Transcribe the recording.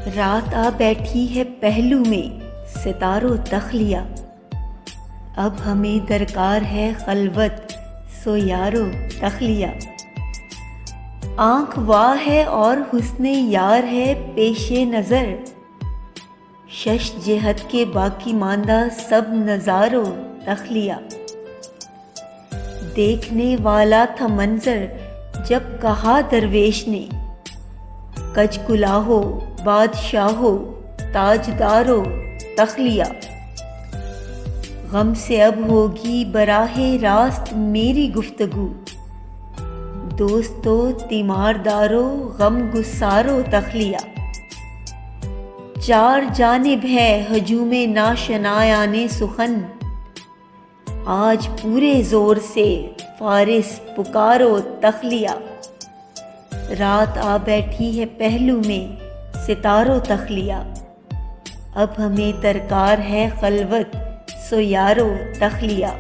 रात आ बैठी है पहलू में सितारों तख्लिया। अब हमें दरकार है खलवत सो यारो तख्लिया। आँख वाह है और हुस्ने यार है पेशे नज़र। शश जेहत के बाकी मांदा सब नज़ारो तख्लिया। देखने वाला था मंजर जब कहा दरवेश ने, कज कुलाहो बादशाहो ताजदारो तख्लिया। गम से अब होगी बराहे रास्त मेरी गुफ्तगू, दोस्तों तीमारदारो गम गुस्सारो तख्लिया। चार जानिब है हजूमे नाशनायाने सुखन, आज पूरे जोर से फारिस पुकारो तख्लिया। रात आ बैठी है पहलू में सितारों तख्लिया। अब हमें दरकार है खलवत सो यारो तख्लिया।